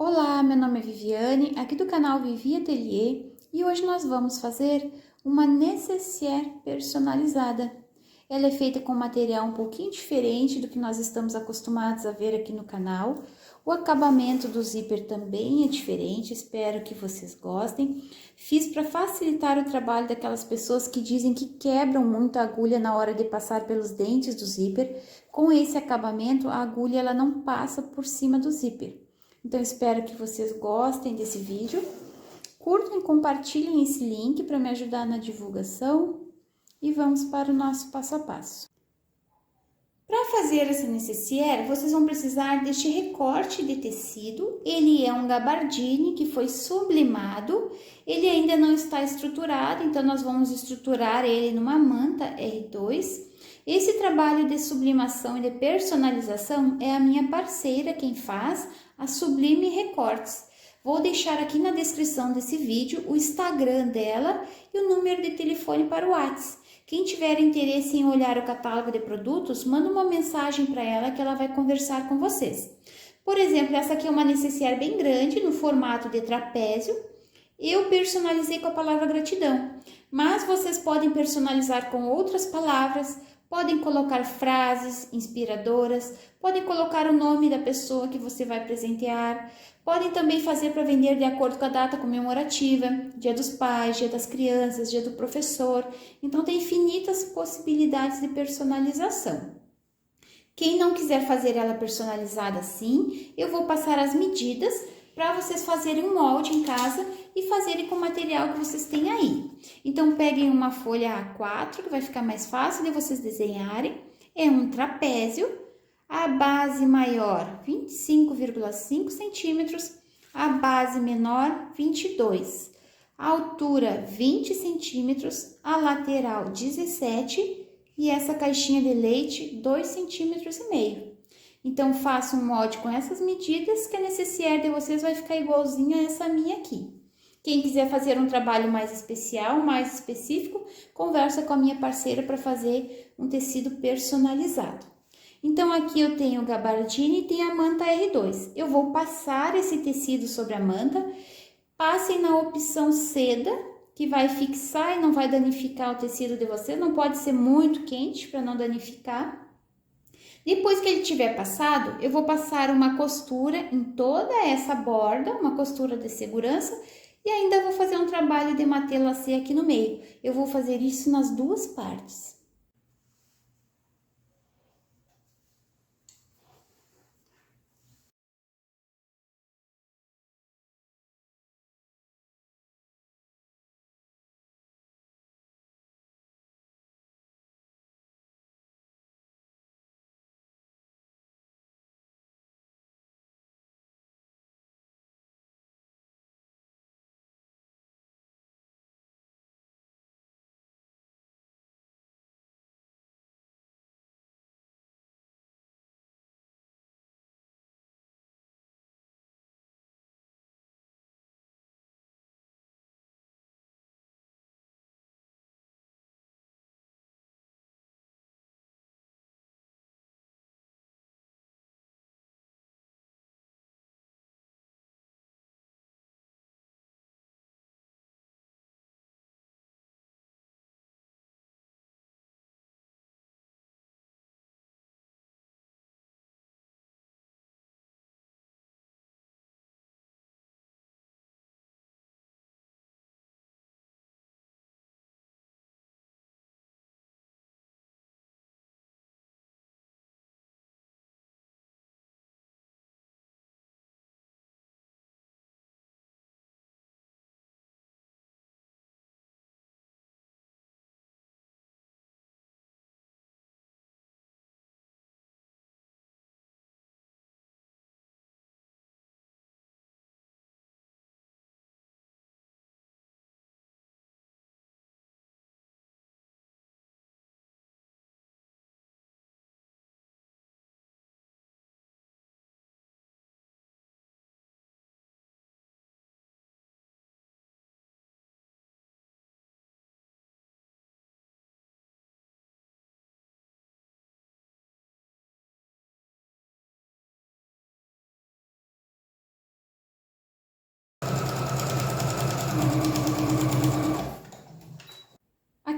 Olá, meu nome é Viviane, aqui do canal Vivi Atelier, e hoje nós vamos fazer uma necessaire personalizada. Ela é feita com material um pouquinho diferente do que nós estamos acostumados a ver aqui no canal. O acabamento do zíper também é diferente, espero que vocês gostem. Fiz para facilitar o trabalho daquelas pessoas que dizem que quebram muito a agulha na hora de passar pelos dentes do zíper. Com esse acabamento, a agulha ela não passa por cima do zíper. Então, espero que vocês gostem desse vídeo. Curtam e compartilhem esse link para me ajudar na divulgação. E vamos para o nosso passo a passo. Para fazer essa necessaire, vocês vão precisar deste recorte de tecido. Ele é um gabardine que foi sublimado. Ele ainda não está estruturado, então nós vamos estruturar ele numa manta R2. Esse trabalho de sublimação e de personalização é a minha parceira quem faz, a Sublime Recortes. Vou deixar aqui na descrição desse vídeo o Instagram dela e o número de telefone para o WhatsApp. Quem tiver interesse em olhar o catálogo de produtos, manda uma mensagem para ela que ela vai conversar com vocês. Por exemplo, essa aqui é uma necessaire bem grande, no formato de trapézio. Eu personalizei com a palavra gratidão, mas vocês podem personalizar com outras palavras, podem colocar frases inspiradoras, podem colocar o nome da pessoa que você vai presentear, podem também fazer para vender de acordo com a data comemorativa, Dia dos Pais, Dia das Crianças, Dia do Professor. Então tem infinitas possibilidades de personalização. Quem não quiser fazer ela personalizada assim, eu vou passar as medidas para vocês fazerem um molde em casa e fazerem com o material que vocês têm aí. Então, peguem uma folha A4, que vai ficar mais fácil de vocês desenharem. É um trapézio, a base maior 25,5 centímetros, a base menor 22, a altura 20 centímetros, a lateral 17 e essa caixinha de leite 2,5 centímetros. Então, faça um molde com essas medidas que a necessaire de vocês vai ficar igualzinha a essa minha aqui. Quem quiser fazer um trabalho mais especial, mais específico, conversa com a minha parceira para fazer um tecido personalizado. Então, aqui eu tenho o gabardine e tenho a manta R2. Eu vou passar esse tecido sobre a manta. Passem na opção seda, que vai fixar e não vai danificar o tecido de vocês. Não pode ser muito quente para não danificar. Depois que ele tiver passado, eu vou passar uma costura em toda essa borda, uma costura de segurança, e ainda vou fazer um trabalho de matelassé aqui no meio. Eu vou fazer isso nas duas partes.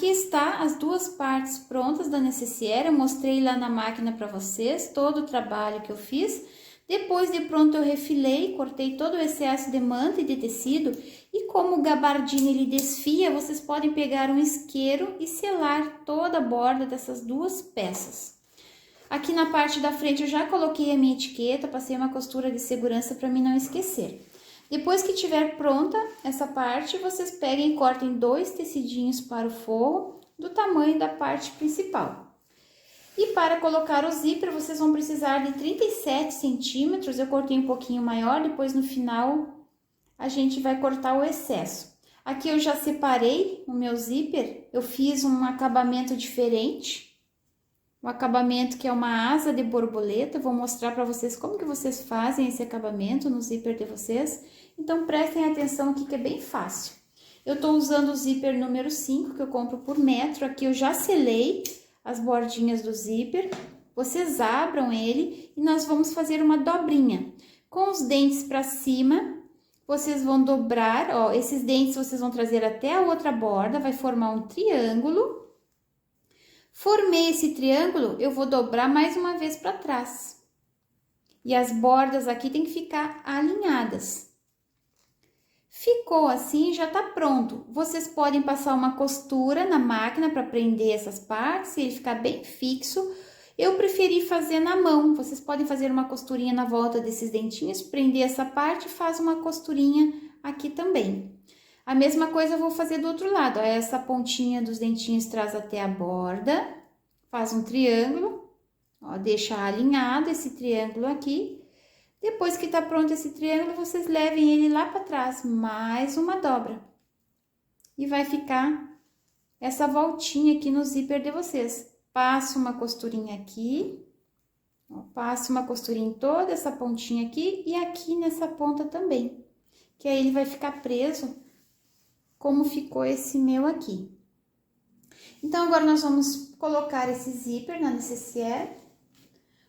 Aqui está as duas partes prontas da necessaire, eu mostrei lá na máquina para vocês todo o trabalho que eu fiz. Depois de pronto eu refilei, cortei todo o excesso de manta e de tecido e como o gabardine ele desfia, vocês podem pegar um isqueiro e selar toda a borda dessas duas peças. Aqui na parte da frente eu já coloquei a minha etiqueta, passei uma costura de segurança para mim não esquecer. Depois que tiver pronta essa parte, vocês peguem e cortem 2 tecidinhos para o forro do tamanho da parte principal. E para colocar o zíper, vocês vão precisar de 37 centímetros, eu cortei um pouquinho maior, depois no final a gente vai cortar o excesso. Aqui eu já separei o meu zíper, eu fiz um acabamento diferente, um acabamento que é uma asa de borboleta, vou mostrar para vocês como que vocês fazem esse acabamento no zíper de vocês, então prestem atenção aqui que é bem fácil. Eu estou usando o zíper número 5, que eu compro por metro, aqui eu já selei as bordinhas do zíper, vocês abram ele e nós vamos fazer uma dobrinha. Com os dentes para cima, vocês vão dobrar, ó, esses dentes vocês vão trazer até a outra borda, vai formar um triângulo. Formei esse triângulo, eu vou dobrar mais uma vez para trás. E as bordas aqui tem que ficar alinhadas. Ficou assim, já tá pronto. Vocês podem passar uma costura na máquina para prender essas partes e ele ficar bem fixo. Eu preferi fazer na mão. Vocês podem fazer uma costurinha na volta desses dentinhos, prender essa parte e faz uma costurinha aqui também. A mesma coisa eu vou fazer do outro lado, ó, essa pontinha dos dentinhos traz até a borda, faz um triângulo, ó, deixa alinhado esse triângulo aqui. Depois que tá pronto esse triângulo, vocês levem ele lá para trás, mais uma dobra. E vai ficar essa voltinha aqui no zíper de vocês. Passo uma costurinha aqui, ó, passo uma costurinha em toda essa pontinha aqui e aqui nessa ponta também. Que aí ele vai ficar preso, como ficou esse meu aqui. Então, agora nós vamos colocar esse zíper na necessaire.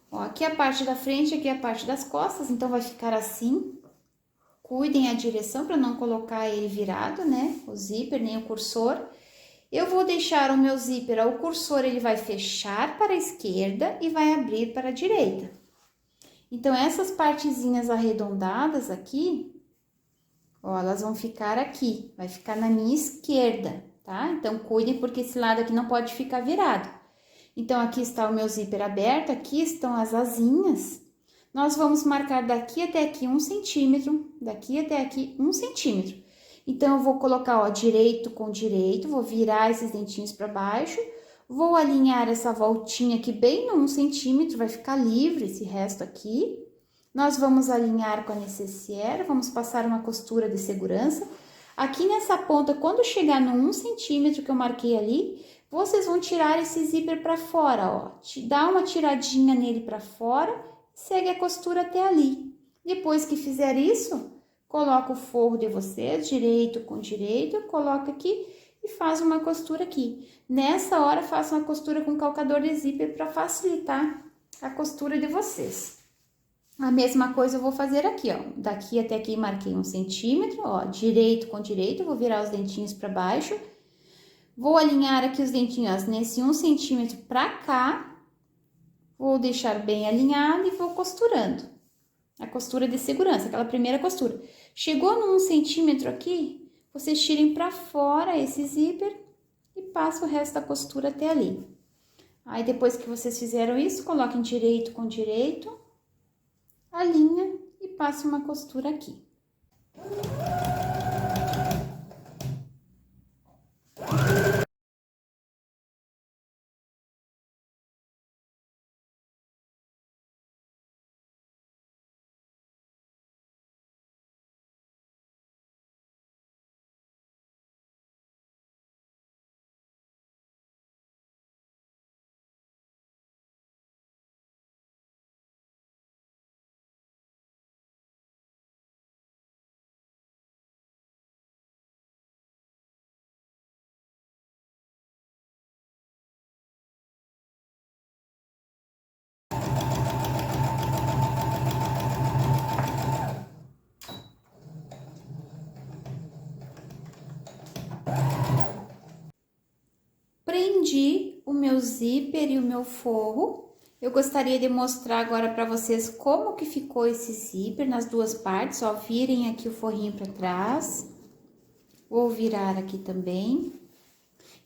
Ó, aqui é a parte da frente, aqui é a parte das costas, então vai ficar assim. Cuidem a direção para não colocar ele virado, né? O zíper, nem o cursor. Eu vou deixar o meu zíper, ó, o cursor ele vai fechar para a esquerda e vai abrir para a direita. Então, essas partezinhas arredondadas aqui, ó, elas vão ficar aqui, vai ficar na minha esquerda, tá? Então, cuidem porque esse lado aqui não pode ficar virado. Então, aqui está o meu zíper aberto, aqui estão as asinhas. Nós vamos marcar daqui até aqui 1 centímetro, daqui até aqui 1 centímetro. Então, eu vou colocar, ó, direito com direito, vou virar esses dentinhos para baixo, vou alinhar essa voltinha aqui bem no 1 centímetro, vai ficar livre esse resto aqui. Nós vamos alinhar com a necessaire, vamos passar uma costura de segurança. Aqui nessa ponta, quando chegar no 1 centímetro que eu marquei ali, vocês vão tirar esse zíper para fora, ó. Dá uma tiradinha nele para fora, segue a costura até ali. Depois que fizer isso, coloca o forro de vocês, direito com direito, coloca aqui e faz uma costura aqui. Nessa hora, faça uma costura com calcador de zíper para facilitar a costura de vocês. A mesma coisa eu vou fazer aqui, ó. Daqui até aqui marquei 1 centímetro, ó, direito com direito, vou virar os dentinhos para baixo. Vou alinhar aqui os dentinhos nesse 1 centímetro pra cá, vou deixar bem alinhado e vou costurando. A costura de segurança, aquela primeira costura. Chegou no 1 centímetro aqui, vocês tirem pra fora esse zíper e passam o resto da costura até ali. Aí, depois que vocês fizeram isso, coloquem direito com direito, alinha e passa uma costura aqui. zíper e o meu forro. Eu gostaria de mostrar agora para vocês como que ficou esse zíper nas duas partes, ó, virem aqui o forrinho para trás. Vou virar aqui também.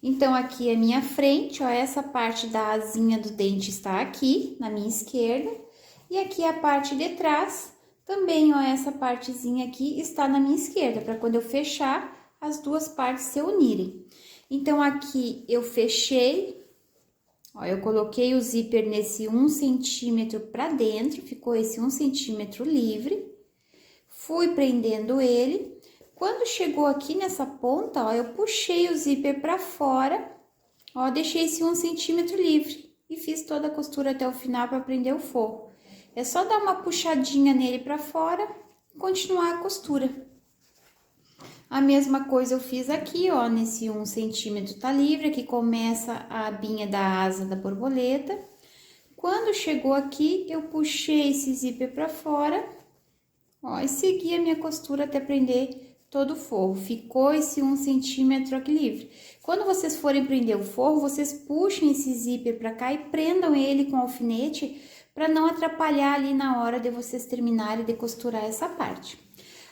Então, aqui é minha frente, ó, essa parte da asinha do dente está aqui, na minha esquerda. E aqui a parte de trás, também, ó, essa partezinha aqui está na minha esquerda, para quando eu fechar, as duas partes se unirem. Então, aqui eu fechei. Ó, eu coloquei o zíper nesse 1 centímetro para dentro, ficou esse 1 centímetro livre. Fui prendendo ele. Quando chegou aqui nessa ponta, ó, eu puxei o zíper para fora, ó, deixei esse 1 centímetro livre e fiz toda a costura até o final para prender o forro. É só dar uma puxadinha nele para fora e continuar a costura. A mesma coisa eu fiz aqui, ó, nesse 1 centímetro tá livre, aqui começa a abinha da asa da borboleta. Quando chegou aqui, eu puxei esse zíper pra fora, ó, e segui a minha costura até prender todo o forro. Ficou esse 1 centímetro aqui livre. Quando vocês forem prender o forro, vocês puxem esse zíper pra cá e prendam ele com alfinete, para não atrapalhar ali na hora de vocês terminarem de costurar essa parte.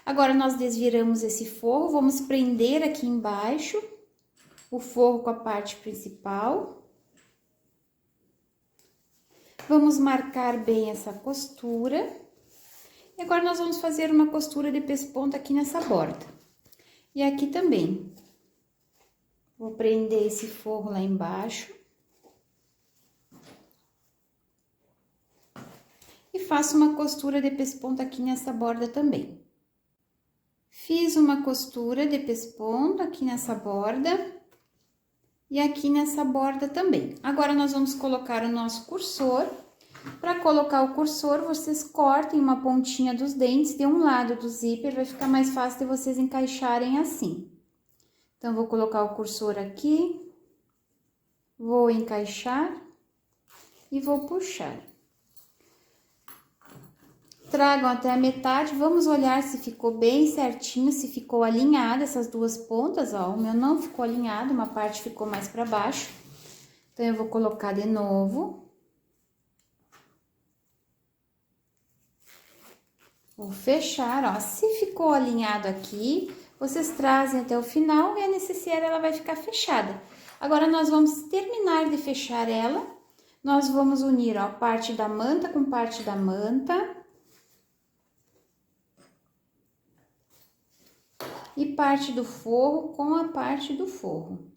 Agora, nós desviramos esse forro, vamos prender aqui embaixo o forro com a parte principal. Vamos marcar bem essa costura. E agora, nós vamos fazer uma costura de pesponta aqui nessa borda. E aqui também. Vou prender esse forro lá embaixo. E faço uma costura de pesponta aqui nessa borda também. Fiz uma costura de pesponta aqui nessa borda e aqui nessa borda também. Agora, nós vamos colocar o nosso cursor. Para colocar o cursor, vocês cortem uma pontinha dos dentes de um lado do zíper, vai ficar mais fácil de vocês encaixarem assim. Então, vou colocar o cursor aqui, vou encaixar e vou puxar. Tragam até a metade, vamos olhar se ficou bem certinho, se ficou alinhado essas duas pontas, ó. O meu não ficou alinhado, uma parte ficou mais para baixo. Então, eu vou colocar de novo. Vou fechar, ó. Se ficou alinhado aqui, vocês trazem até o final e a necessaire ela vai ficar fechada. Agora, nós vamos terminar de fechar ela. Nós vamos unir, ó, parte da manta com parte da manta. E parte do forro com a parte do forro.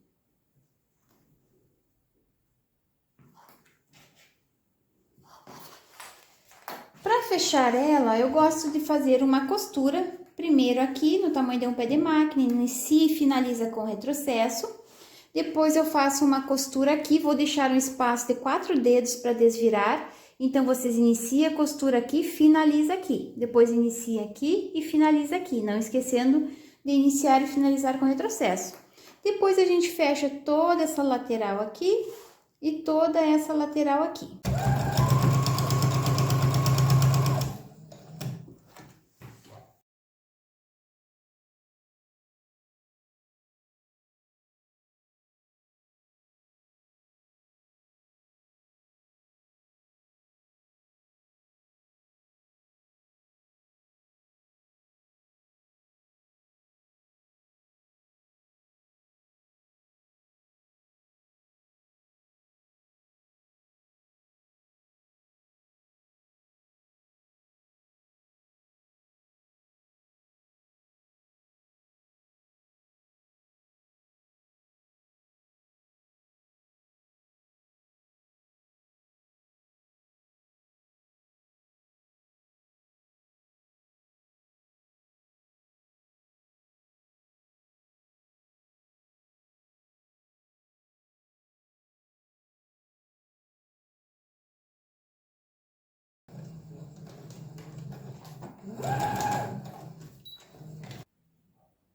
Para fechar ela, eu gosto de fazer uma costura, primeiro aqui no tamanho de um pé de máquina, inicia e finaliza com retrocesso. Depois eu faço uma costura aqui, vou deixar um espaço de 4 dedos para desvirar. Então, vocês iniciam a costura aqui, finaliza aqui. Depois inicia aqui e finaliza aqui, não esquecendo de iniciar e finalizar com retrocesso. Depois, a gente fecha toda essa lateral aqui e toda essa lateral aqui.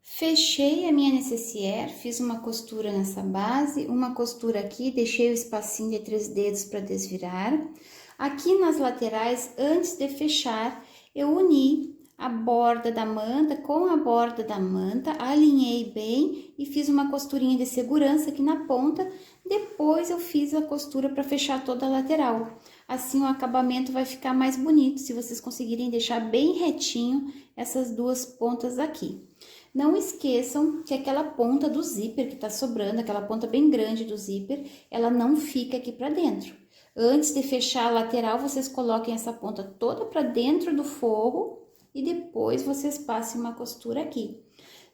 Fechei a minha necessaire, fiz uma costura nessa base, uma costura aqui, deixei o espacinho de 3 dedos para desvirar. Aqui nas laterais, antes de fechar, eu uni a borda da manta com a borda da manta, alinhei bem e fiz uma costurinha de segurança aqui na ponta. Depois eu fiz a costura para fechar toda a lateral. Assim o acabamento vai ficar mais bonito, se vocês conseguirem deixar bem retinho essas duas pontas aqui. Não esqueçam que aquela ponta do zíper que tá sobrando, aquela ponta bem grande do zíper, ela não fica aqui para dentro. Antes de fechar a lateral, vocês coloquem essa ponta toda para dentro do forro e depois vocês passem uma costura aqui.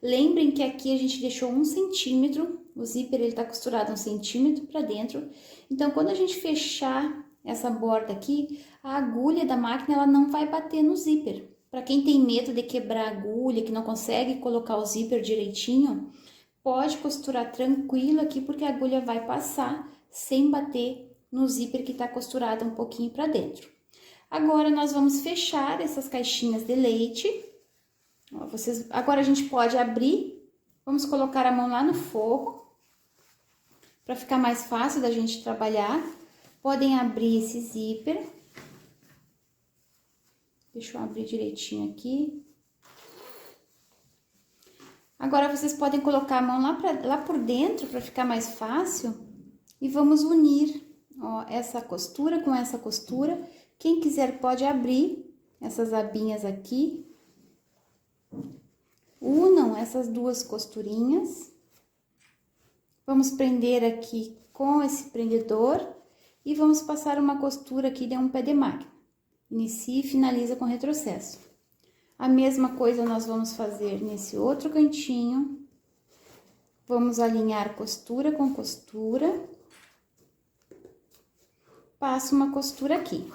Lembrem que aqui a gente deixou 1 centímetro, o zíper ele tá costurado 1 centímetro para dentro. Então, quando a gente fechar essa borda aqui, a agulha da máquina ela não vai bater no zíper. Para quem tem medo de quebrar a agulha, que não consegue colocar o zíper direitinho, pode costurar tranquilo aqui, porque a agulha vai passar sem bater no zíper que tá costurado um pouquinho para dentro. Agora, nós vamos fechar essas caixinhas de leite. Ó, agora, a gente pode abrir, vamos colocar a mão lá no forro, para ficar mais fácil da gente trabalhar. Podem abrir esse zíper. Deixa eu abrir direitinho aqui. Agora, vocês podem colocar a mão lá por dentro, para ficar mais fácil. E vamos unir, ó, essa costura com essa costura. Quem quiser pode abrir essas abinhas aqui. Unam essas duas costurinhas. Vamos prender aqui com esse prendedor e vamos passar uma costura aqui de um pé de máquina. Inicia e finaliza com retrocesso. A mesma coisa nós vamos fazer nesse outro cantinho. Vamos alinhar costura com costura. Passo uma costura aqui.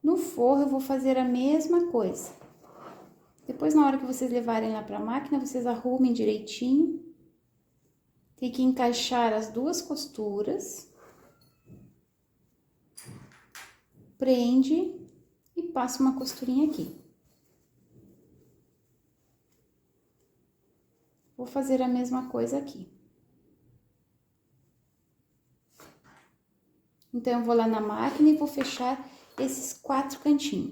No forro eu vou fazer a mesma coisa. Depois, na hora que vocês levarem lá para a máquina, vocês arrumem direitinho. Tem que encaixar as duas costuras. Prende e passa uma costurinha aqui. Vou fazer a mesma coisa aqui. Então, eu vou lá na máquina e vou fechar esses 4 cantinhos.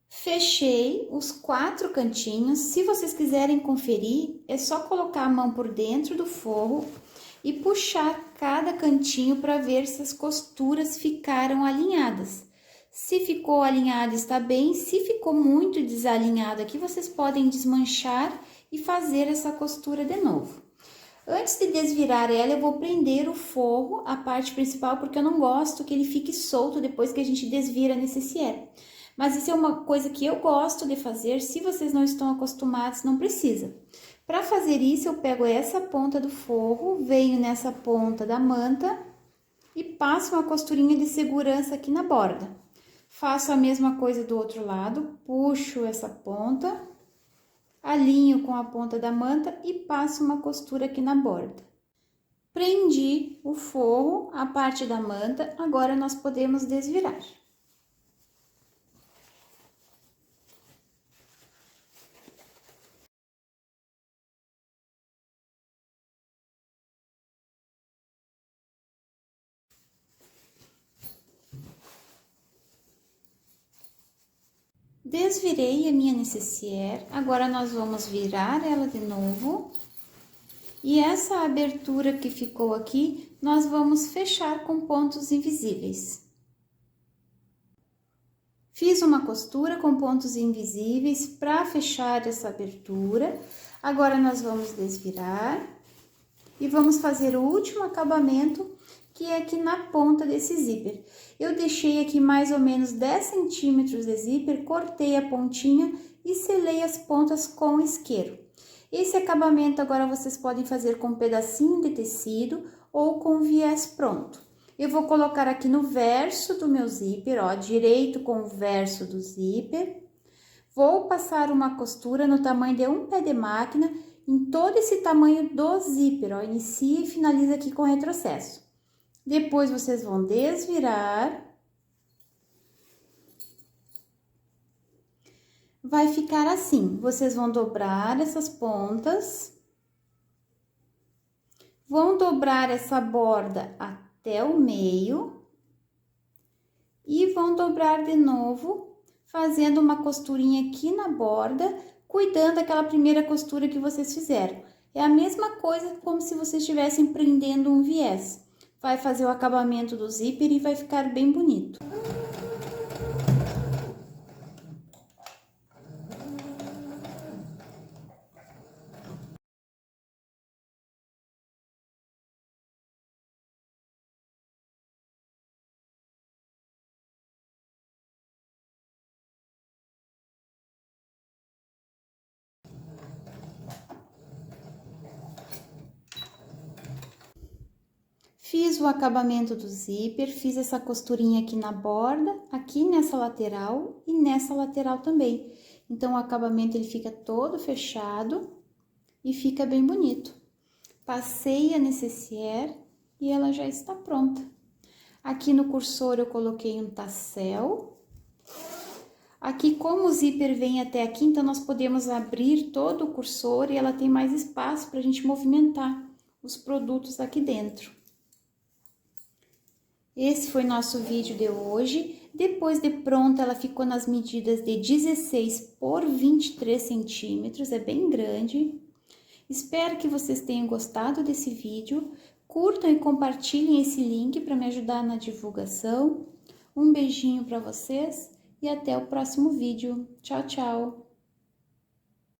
Fechei os 4 cantinhos. Se vocês quiserem conferir, é só colocar a mão por dentro do forro e puxar cada cantinho para ver se as costuras ficaram alinhadas. Se ficou alinhado, está bem. Se ficou muito desalinhado aqui, vocês podem desmanchar e fazer essa costura de novo. Antes de desvirar ela, eu vou prender o forro, a parte principal, porque eu não gosto que ele fique solto depois que a gente desvira nesse cierre. Mas isso é uma coisa que eu gosto de fazer. Se vocês não estão acostumados, não precisa. Para fazer isso, eu pego essa ponta do forro, venho nessa ponta da manta e passo uma costurinha de segurança aqui na borda. Faço a mesma coisa do outro lado, puxo essa ponta, alinho com a ponta da manta e passo uma costura aqui na borda. Prendi o forro, a parte da manta, agora nós podemos desvirar. Desvirei a minha necessaire, agora nós vamos virar ela de novo. E essa abertura que ficou aqui, nós vamos fechar com pontos invisíveis. Fiz uma costura com pontos invisíveis para fechar essa abertura. Agora, nós vamos desvirar e vamos fazer o último acabamento, que é aqui na ponta desse zíper. Eu deixei aqui mais ou menos 10 centímetros de zíper, cortei a pontinha e selei as pontas com isqueiro. Esse acabamento agora vocês podem fazer com um pedacinho de tecido ou com viés pronto. Eu vou colocar aqui no verso do meu zíper, ó, direito com o verso do zíper. Vou passar uma costura no tamanho de um pé de máquina, em todo esse tamanho do zíper, ó, inicia e finaliza aqui com retrocesso. Depois, vocês vão desvirar vai ficar assim. Vocês vão dobrar essas pontas, vão dobrar essa borda até o meio e vão dobrar de novo, fazendo uma costurinha aqui na borda, cuidando daquela primeira costura que vocês fizeram. É a mesma coisa como se vocês estivessem prendendo um viés. Vai fazer o acabamento do zíper e vai ficar bem bonito. Fiz o acabamento do zíper, fiz essa costurinha aqui na borda, aqui nessa lateral e nessa lateral também. Então, o acabamento ele fica todo fechado e fica bem bonito. Passei a necessaire e ela já está pronta. Aqui no cursor eu coloquei um tassel. Aqui, como o zíper vem até aqui, então nós podemos abrir todo o cursor e ela tem mais espaço para a gente movimentar os produtos aqui dentro. Esse foi nosso vídeo de hoje. Depois de pronta, ela ficou nas medidas de 16 por 23 centímetros, é bem grande. Espero que vocês tenham gostado desse vídeo. Curtam e compartilhem esse link para me ajudar na divulgação. Um beijinho para vocês e até o próximo vídeo. Tchau, tchau!